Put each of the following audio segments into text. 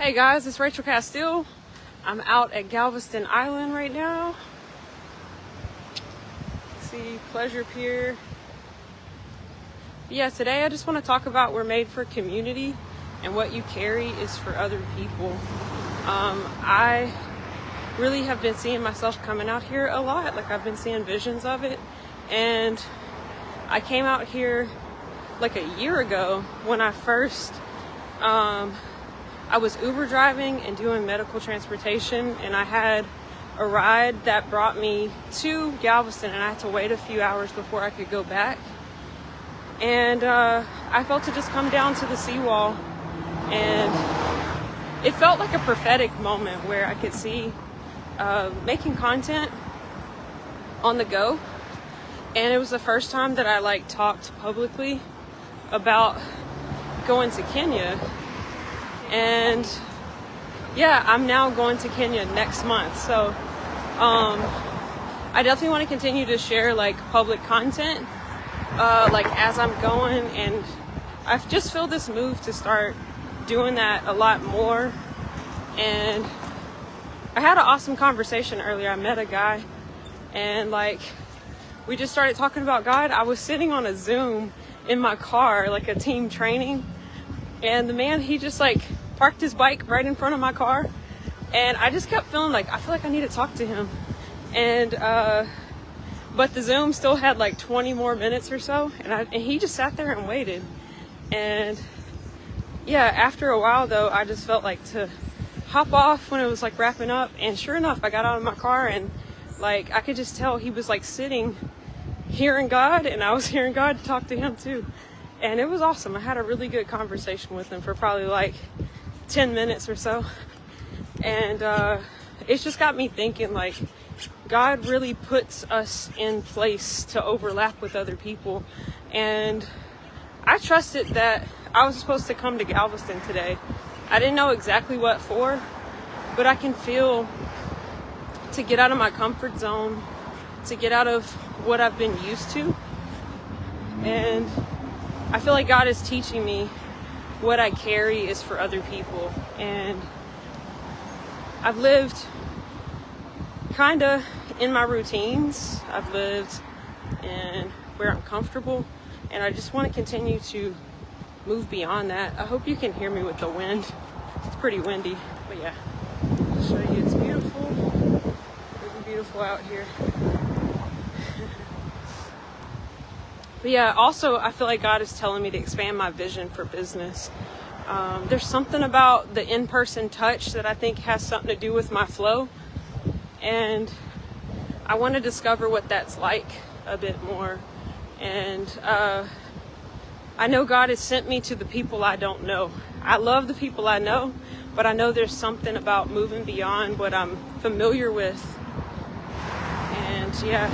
Hey guys, it's Rachel Castille. I'm out at Galveston Island right now. See Pleasure Pier. Yeah, today I just want to talk about we're made for community and what you carry is for other people. I really have been seeing myself coming out here a lot. Like, I've been seeing visions of it, and I came out here like a year ago when I first I was Uber driving and doing medical transportation, and I had a ride that brought me to Galveston, and I had to wait a few hours before I could go back. And I felt to just come down to the seawall, and it felt like a prophetic moment where I could see making content on the go. And it was the first time that I talked publicly about going to Kenya. And yeah, I'm now going to Kenya next month. So I definitely want to continue to share public content as I'm going, and I just feel this move to start doing that a lot more. And I had an awesome conversation earlier. I met a guy, and we just started talking about God. I was sitting on a Zoom in my car, a team training, and the man, he just parked his bike right in front of my car, and I just kept feeling I feel like I need to talk to him. And but the Zoom still had 20 more minutes or so, and he just sat there and waited. And yeah, after a while though, I just felt to hop off when it was wrapping up, and sure enough, I got out of my car, and I could just tell he was sitting hearing God, and I was hearing God talk to him too. And it was awesome. I had a really good conversation with him for probably 10 minutes or so. And it's just got me thinking, God really puts us in place to overlap with other people. And I trusted that I was supposed to come to Galveston today. I didn't know exactly what for, but I can feel to get out of my comfort zone, to get out of what I've been used to. And I feel like God is teaching me what I carry is for other people. And I've lived kind of in my routines. I've lived in where I'm comfortable, and I just want to continue to move beyond that. I hope you can hear me with the wind. It's pretty windy, but yeah. I'll show you, it's beautiful. Really beautiful out here. But yeah, also I feel like God is telling me to expand my vision for business. There's something about the in-person touch that I think has something to do with my flow. And I want to discover what that's like a bit more. And I know God has sent me to the people I don't know. I love the people I know, but I know there's something about moving beyond what I'm familiar with. And yeah,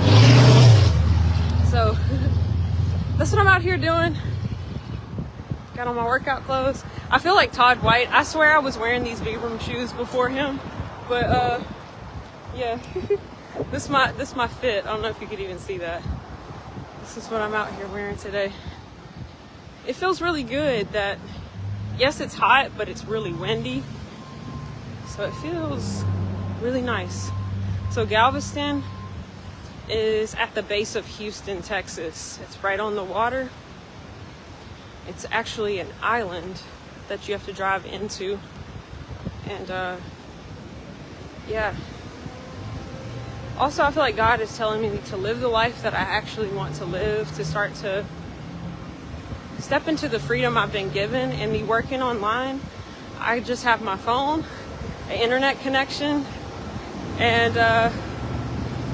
so that's what I'm out here doing. Got on my workout clothes. I feel like Todd White. I swear I was wearing these Vibram shoes before him. But yeah. This my fit. I don't know if you could even see that. This is what I'm out here wearing today. It feels really good that, yes, it's hot, but it's really windy. So it feels really nice. So Galveston is at the base of Houston, Texas. It's right on the water. It's actually an island that you have to drive into. And yeah. Also, I feel like God is telling me to live the life that I actually want to live, to start to step into the freedom I've been given. And me working online, I just have my phone, an internet connection, and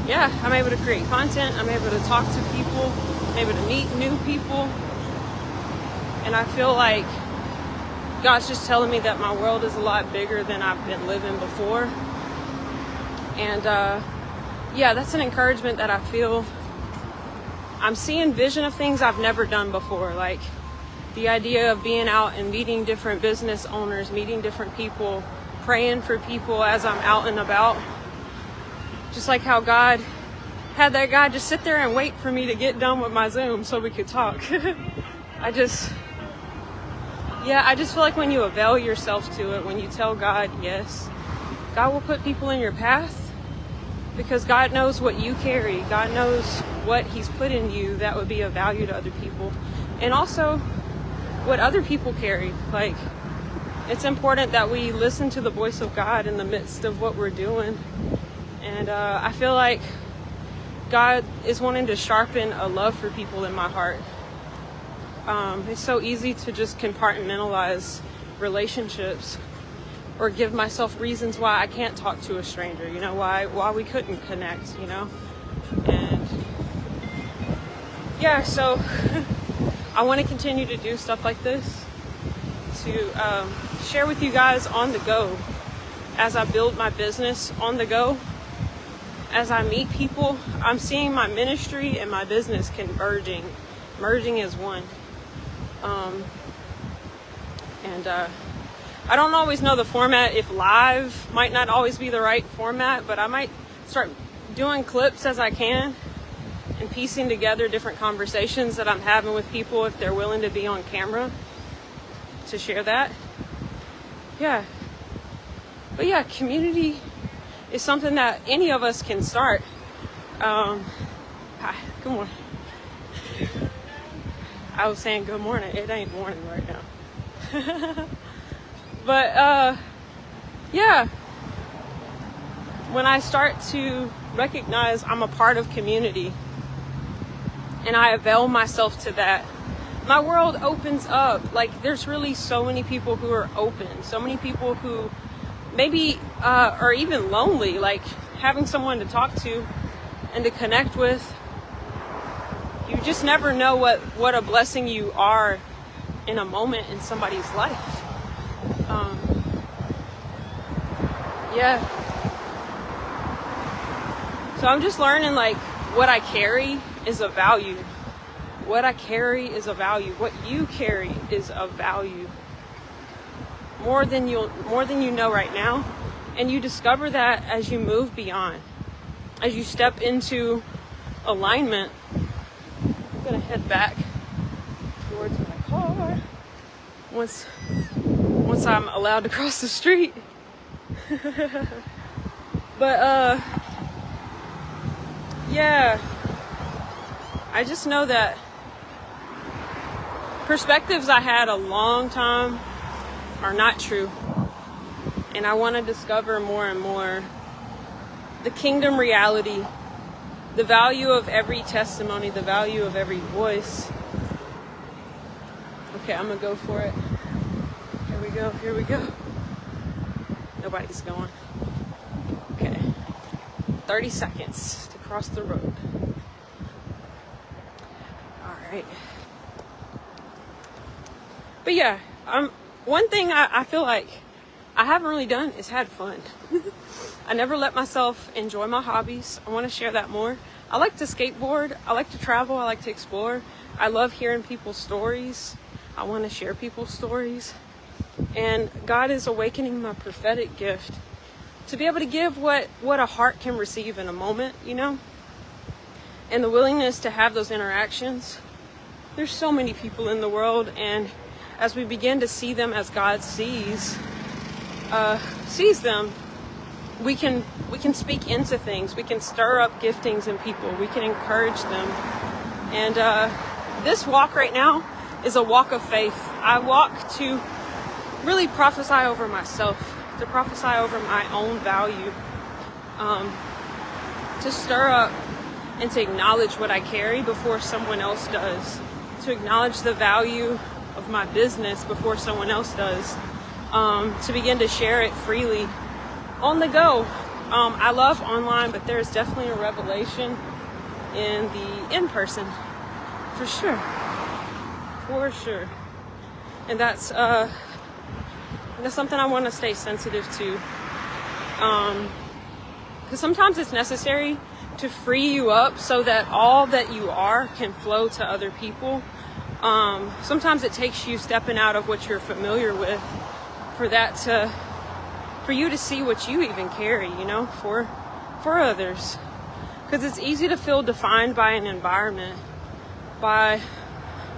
yeah, I'm able to create content. I'm able to talk to people. I'm able to meet new people. And I feel like God's just telling me that my world is a lot bigger than I've been living before. And yeah, that's an encouragement that I feel. I'm seeing vision of things I've never done before. The idea of being out and meeting different business owners, meeting different people, praying for people as I'm out and about. Just like how God had that guy just sit there and wait for me to get done with my Zoom so we could talk. yeah, I just feel like when you avail yourself to it, when you tell God yes, God will put people in your path, because God knows what you carry. God knows what he's put in you that would be of value to other people, and also what other people carry. Like, it's important that we listen to the voice of God in the midst of what we're doing. And I feel like God is wanting to sharpen a love for people in my heart. It's so easy to just compartmentalize relationships, or give myself reasons why I can't talk to a stranger, you know, why we couldn't connect, you know. And yeah, so I want to continue to do stuff like this, to share with you guys on the go, as I build my business on the go. As I meet people, I'm seeing my ministry and my business converging, merging as one. I don't always know the format. If live might not always be the right format, but I might start doing clips as I can and piecing together different conversations that I'm having with people, if they're willing to be on camera, to share that. Yeah. But yeah, community is something that any of us can start. Hi, good morning. I was saying good morning. It ain't morning right now. But yeah, when I start to recognize I'm a part of community and I avail myself to that, my world opens up. Like, there's really so many people who are open, so many people who maybe are even lonely, like having someone to talk to and to connect with. You just never know what a blessing you are in a moment in somebody's life. Yeah. So I'm just learning, like, what I carry is of value. What I carry is of value. What you carry is of value. More than you know right now. And you discover that as you move beyond. As you step into alignment. I'm gonna head back towards my car once I'm allowed to cross the street. But yeah, I just know that perspectives I had a long time are not true, and I want to discover more and more the kingdom reality, the value of every testimony, the value of every voice. Okay, I'm gonna go for it. Here we go. Nobody's going. Okay. 30 seconds to cross the road. Alright. But yeah, one thing I feel like I haven't really done is had fun. I never let myself enjoy my hobbies. I want to share that more. I like to skateboard. I like to travel. I like to explore. I love hearing people's stories. I want to share people's stories. And God is awakening my prophetic gift to be able to give what a heart can receive in a moment, you know? And the willingness to have those interactions. There's so many people in the world, and as we begin to see them as God sees them, we can speak into things. We can stir up giftings in people. We can encourage them. And this walk right now is a walk of faith. I walk to really prophesy over myself, to prophesy over my own value, to stir up and to acknowledge what I carry before someone else does, to acknowledge the value of my business before someone else does, to begin to share it freely on the go. I love online, but there's definitely a revelation in the in-person, for sure. And that's something I want to stay sensitive to, because sometimes it's necessary to free you up so that all that you are can flow to other people. Sometimes it takes you stepping out of what you're familiar with for you to see what you even carry, you know, for others. Because it's easy to feel defined by an environment, by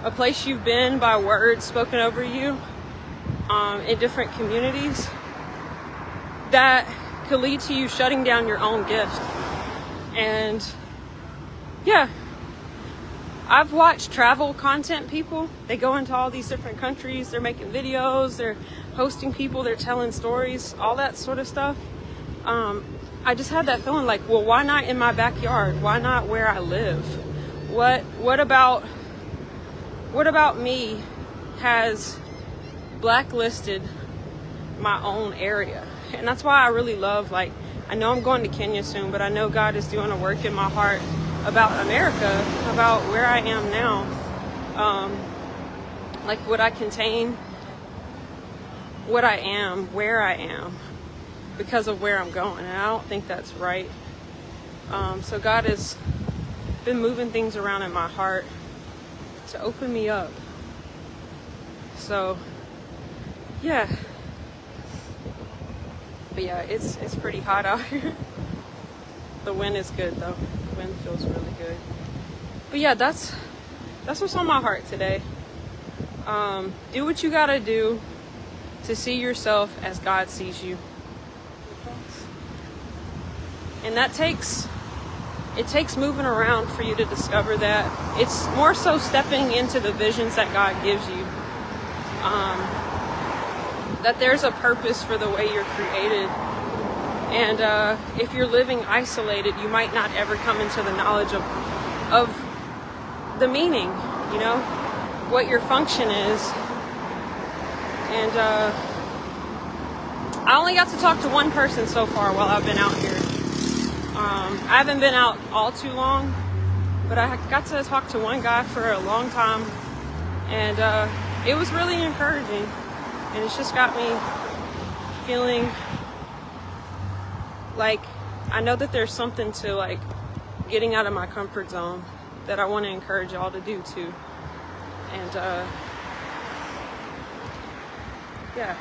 a place you've been, by words spoken over you. in different communities that could lead to you shutting down your own gift. And yeah, I've watched travel content people. They go into all these different countries, they're making videos, they're hosting people, they're telling stories, all that sort of stuff. I just had that feeling like, well, why not in my backyard? Why not where I live? What about me has blacklisted my own area? And that's why I really love, like, I know I'm going to Kenya soon, but I know God is doing a work in my heart about America, about where I am now. Like, would I contain what I am, where I am, because of where I'm going? And I don't think that's right. So God has been moving things around in my heart to open me up. So yeah, but yeah, it's pretty hot out here. The wind is good though. The wind feels really good. But yeah, that's what's on my heart today. Do what you gotta do to see yourself as God sees you. And it takes moving around for you to discover that. It's more so stepping into the visions that God gives you. That there's a purpose for the way you're created. And if you're living isolated, you might not ever come into the knowledge of the meaning, you know, what your function is. And I only got to talk to one person so far while I've been out here. I haven't been out all too long, but I got to talk to one guy for a long time, and it was really encouraging, and it's just got me feeling like I know that there's something to, like, getting out of my comfort zone that I want to encourage y'all to do too. And yeah,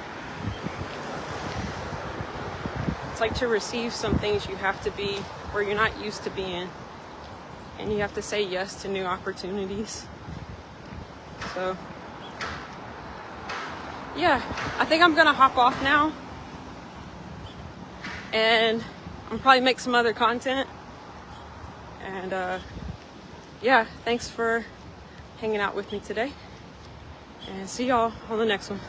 it's like, to receive some things you have to be where you're not used to being, and you have to say yes to new opportunities. So yeah, I think I'm gonna hop off now, and I'll probably make some other content. And yeah, thanks for hanging out with me today, and see y'all on the next one.